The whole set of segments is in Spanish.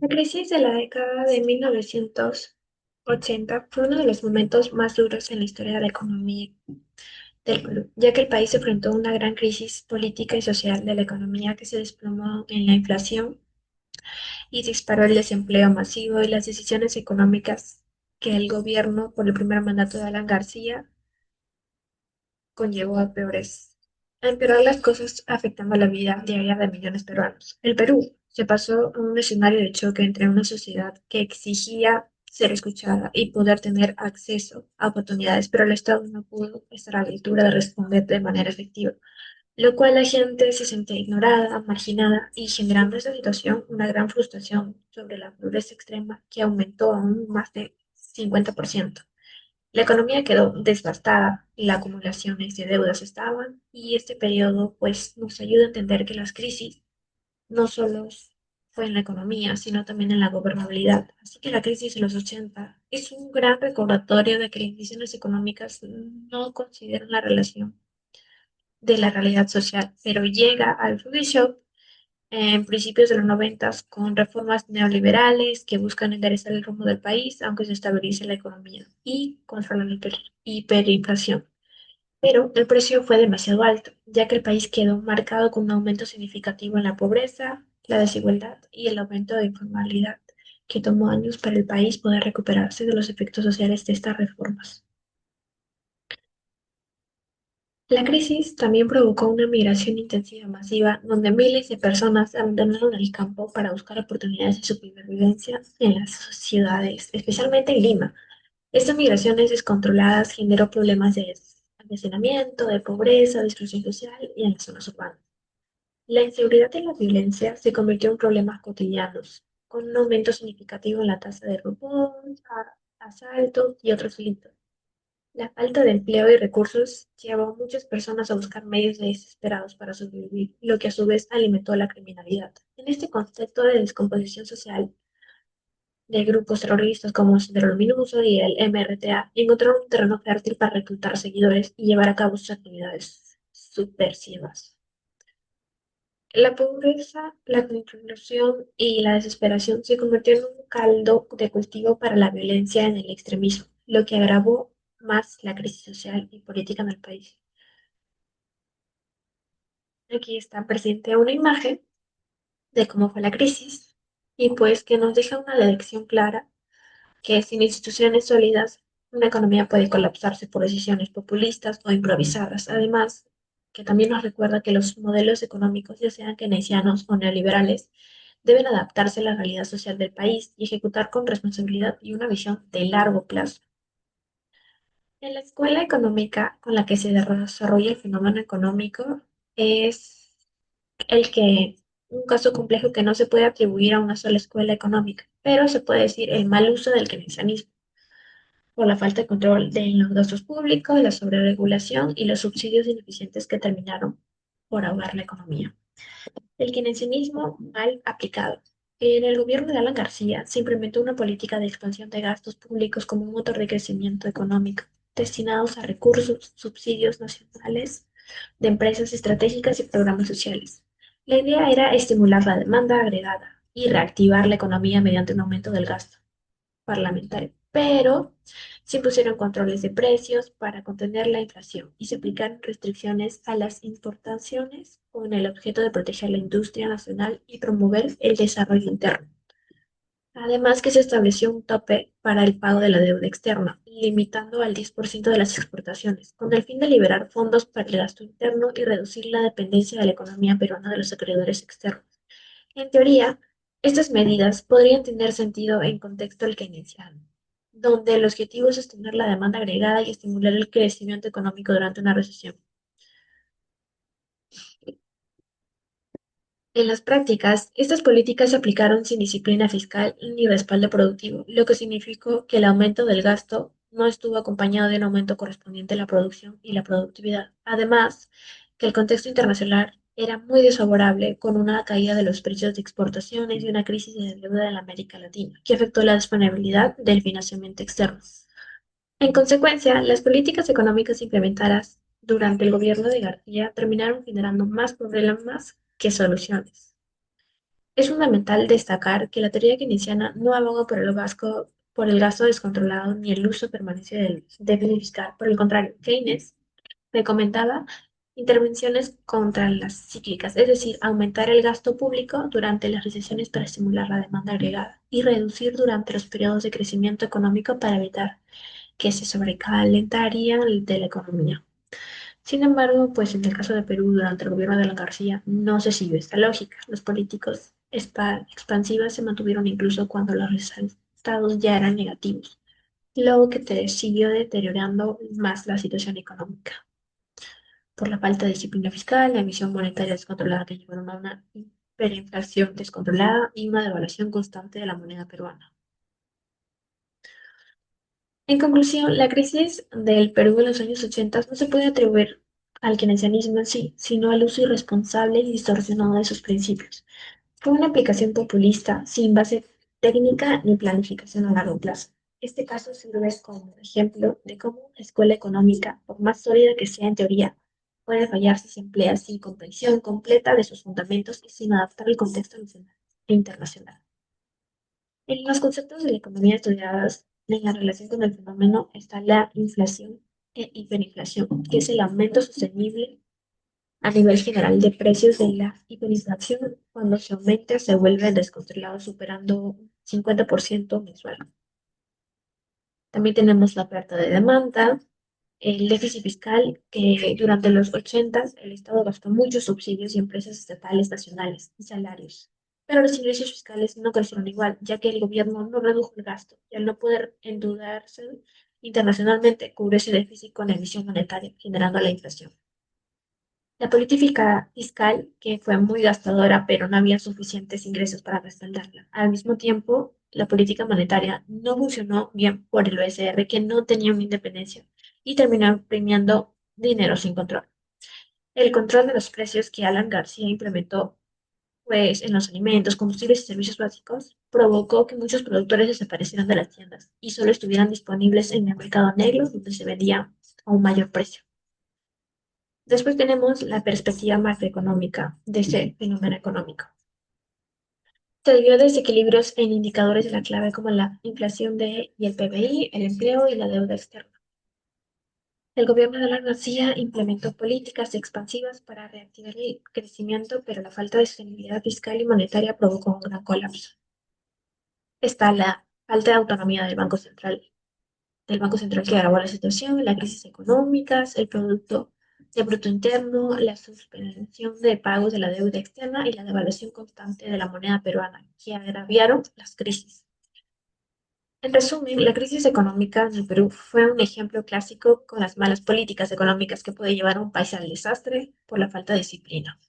La crisis de la década de 1980 fue uno de los momentos más duros en la historia de la economía del Perú, ya que el país enfrentó una gran crisis política y social de la economía que se desplomó en la inflación y disparó el desempleo masivo y las decisiones económicas que el gobierno, por el primer mandato de Alan García, conllevó a empeorar las cosas afectando la vida diaria de millones de peruanos. El Perú se pasó a un escenario de choque entre una sociedad que exigía ser escuchada y poder tener acceso a oportunidades, pero el Estado no pudo estar a la altura de responder de manera efectiva, lo cual la gente se sentía ignorada, marginada y generando esta situación una gran frustración sobre la pobreza extrema que aumentó aún más de 50%. La economía quedó devastada, las acumulaciones de deudas estaban, y este periodo pues nos ayuda a entender que las crisis no solo fue en la economía, sino también en la gobernabilidad. Así que la crisis de los 80 es un gran recordatorio de que las decisiones económicas no consideran la relación de la realidad social, pero llega al juicio en principios de los 90 con reformas neoliberales que buscan enderezar el rumbo del país, aunque se estabilice la economía y controlar la hiperinflación. Pero el precio fue demasiado alto, ya que el país quedó marcado con un aumento significativo en la pobreza, la desigualdad y el aumento de informalidad, que tomó años para el país poder recuperarse de los efectos sociales de estas reformas. La crisis también provocó una migración intensiva masiva, donde miles de personas abandonaron el campo para buscar oportunidades de supervivencia en las ciudades, especialmente en Lima. Estas migraciones descontroladas generó problemas de hacinamiento, de pobreza, de exclusión social y en las zonas urbanas. La inseguridad y la violencia se convirtió en problemas cotidianos, con un aumento significativo en la tasa de robos, asaltos y otros delitos. La falta de empleo y recursos llevó a muchas personas a buscar medios desesperados para sobrevivir, lo que a su vez alimentó la criminalidad. En este contexto de descomposición social de grupos terroristas como el Sendero Luminoso y el MRTA, encontraron un terreno fértil para reclutar seguidores y llevar a cabo sus actividades subversivas. La pobreza, la conclusión y la desesperación se convirtieron en un caldo de cultivo para la violencia en el extremismo, lo que agravó más la crisis social y política en el país. Aquí está presente una imagen de cómo fue la crisis y pues que nos deja una lección clara que sin instituciones sólidas una economía puede colapsarse por decisiones populistas o improvisadas. Además, que también nos recuerda que los modelos económicos, ya sean keynesianos o neoliberales, deben adaptarse a la realidad social del país y ejecutar con responsabilidad y una visión de largo plazo. En la escuela económica con la que se desarrolla el fenómeno económico es el que un caso complejo que no se puede atribuir a una sola escuela económica, pero se puede decir el mal uso del keynesianismo por la falta de control de los gastos públicos, la sobreregulación y los subsidios ineficientes que terminaron por ahogar la economía. El keynesianismo mal aplicado. En el gobierno de Alan García se implementó una política de expansión de gastos públicos como un motor de crecimiento económico, destinados a recursos, subsidios nacionales de empresas estratégicas y programas sociales. La idea era estimular la demanda agregada y reactivar la economía mediante un aumento del gasto parlamentario, pero se impusieron controles de precios para contener la inflación y se aplicaron restricciones a las importaciones con el objeto de proteger la industria nacional y promover el desarrollo interno. Además que se estableció un tope para el pago de la deuda externa, limitando al 10% de las exportaciones, con el fin de liberar fondos para el gasto interno y reducir la dependencia de la economía peruana de los acreedores externos. En teoría, estas medidas podrían tener sentido en contexto del keynesiano, donde el objetivo es sostener la demanda agregada y estimular el crecimiento económico durante una recesión. En las prácticas, estas políticas se aplicaron sin disciplina fiscal ni respaldo productivo, lo que significó que el aumento del gasto no estuvo acompañado de un aumento correspondiente a la producción y la productividad. Además, que el contexto internacional era muy desfavorable, con una caída de los precios de exportaciones y una crisis de deuda en la América Latina, que afectó la disponibilidad del financiamiento externo. En consecuencia, las políticas económicas implementadas durante el gobierno de García terminaron generando más problemas que soluciones. Es fundamental destacar que la teoría keynesiana no aboga por el gasto descontrolado ni el uso permanente del déficit fiscal. Por el contrario, Keynes recomendaba intervenciones contra las cíclicas, es decir, aumentar el gasto público durante las recesiones para estimular la demanda agregada y reducir durante los periodos de crecimiento económico para evitar que se sobrecalentaría de la economía. Sin embargo, pues en el caso de Perú, durante el gobierno de Alan García, no se siguió esta lógica. Los políticos expansivas se mantuvieron incluso cuando los resultados ya eran negativos, lo que siguió deteriorando más la situación económica por la falta de disciplina fiscal, la emisión monetaria descontrolada que llevaron a una hiperinflación descontrolada y una devaluación constante de la moneda peruana. En conclusión, la crisis del Perú en los años 80 no se puede atribuir al keynesianismo en sí, sino al uso irresponsable y distorsionado de sus principios. Fue una aplicación populista sin base técnica ni planificación a largo plazo. Este caso sirve como ejemplo de cómo una escuela económica, por más sólida que sea en teoría, puede fallar si se emplea sin comprensión completa de sus fundamentos y sin adaptar el contexto nacional e internacional. En los conceptos de la economía estudiados en la relación con el fenómeno está la inflación e hiperinflación, que es el aumento sostenible a nivel general de precios de la hiperinflación. Cuando se aumenta se vuelve descontrolado superando 50% mensual. También tenemos la oferta de demanda, el déficit fiscal, que durante los 80 el Estado gastó muchos subsidios y empresas estatales, nacionales y salarios. Pero los ingresos fiscales no crecieron igual, ya que el gobierno no redujo el gasto y al no poder endeudarse internacionalmente, cubrió ese déficit con emisión monetaria, generando la inflación. La política fiscal, que fue muy gastadora, pero no había suficientes ingresos para respaldarla. Al mismo tiempo, la política monetaria no funcionó bien por el BCR, que no tenía una independencia y terminó imprimiendo dinero sin control. El control de los precios que Alan García implementó, pues, en los alimentos, combustibles y servicios básicos, provocó que muchos productores desaparecieran de las tiendas y solo estuvieran disponibles en el mercado negro, donde se vendía a un mayor precio. Después tenemos la perspectiva macroeconómica de ese fenómeno económico. Se debió a desequilibrios en indicadores de la clave como la inflación y el PBI, el empleo y la deuda externa. El gobierno de Alan García implementó políticas expansivas para reactivar el crecimiento, pero la falta de sostenibilidad fiscal y monetaria provocó un gran colapso. Está la falta de autonomía del Banco Central que agravó la situación, la crisis económicas, el Producto de Bruto Interno, la suspensión de pagos de la deuda externa y la devaluación constante de la moneda peruana, que agraviaron las crisis. En resumen, la crisis económica en el Perú fue un ejemplo clásico con las malas políticas económicas que puede llevar a un país al desastre por la falta de disciplina.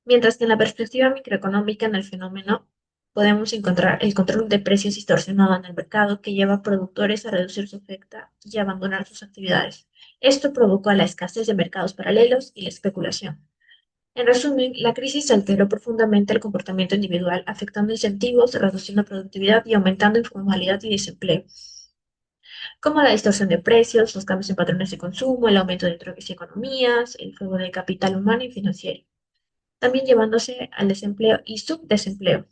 Mientras que en la perspectiva microeconómica en el fenómeno podemos encontrar el control de precios distorsionado en el mercado que lleva a productores a reducir su oferta y a abandonar sus actividades. Esto provocó la escasez de mercados paralelos y la especulación. En resumen, la crisis alteró profundamente el comportamiento individual, afectando incentivos, reduciendo productividad y aumentando informalidad y desempleo, como la distorsión de precios, los cambios en patrones de consumo, el aumento de troques y economías, el juego de capital humano y financiero, también llevándose al desempleo y subdesempleo.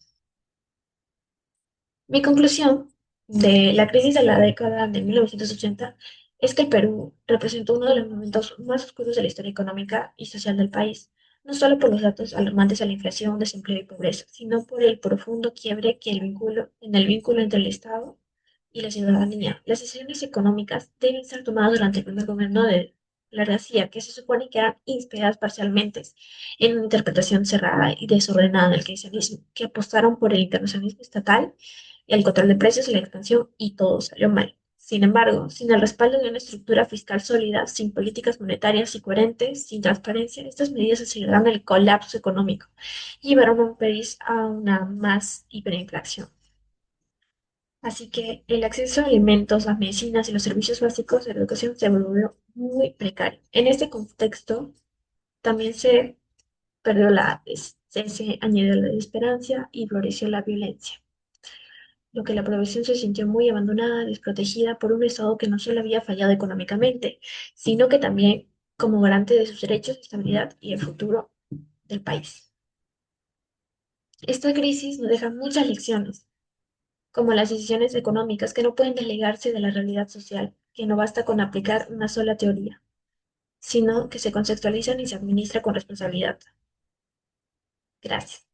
Mi conclusión de la crisis de la década de 1980 es que el Perú representó uno de los momentos más oscuros de la historia económica y social del país, no solo por los datos alarmantes de la inflación, desempleo y pobreza, sino por el profundo quiebre en el vínculo entre el Estado y la ciudadanía. Las decisiones económicas deben ser tomadas durante el primer gobierno de la García, que se supone que eran inspiradas parcialmente en una interpretación cerrada y desordenada del keynesianismo, que apostaron por el internacionalismo estatal, el control de precios y la expansión, y todo salió mal. Sin embargo, sin el respaldo de una estructura fiscal sólida, sin políticas monetarias y coherentes, sin transparencia, estas medidas aceleraron el colapso económico y llevaron a un país a una más hiperinflación. Así que el acceso a alimentos, las medicinas y los servicios básicos de la educación se volvió muy precario. En este contexto, también se añadió la desesperanza y floreció la violencia, lo que la población se sintió muy abandonada, desprotegida por un Estado que no solo había fallado económicamente, sino que también como garante de sus derechos, estabilidad y el futuro del país. Esta crisis nos deja muchas lecciones, como las decisiones económicas que no pueden desligarse de la realidad social, que no basta con aplicar una sola teoría, sino que se conceptualizan y se administra con responsabilidad. Gracias.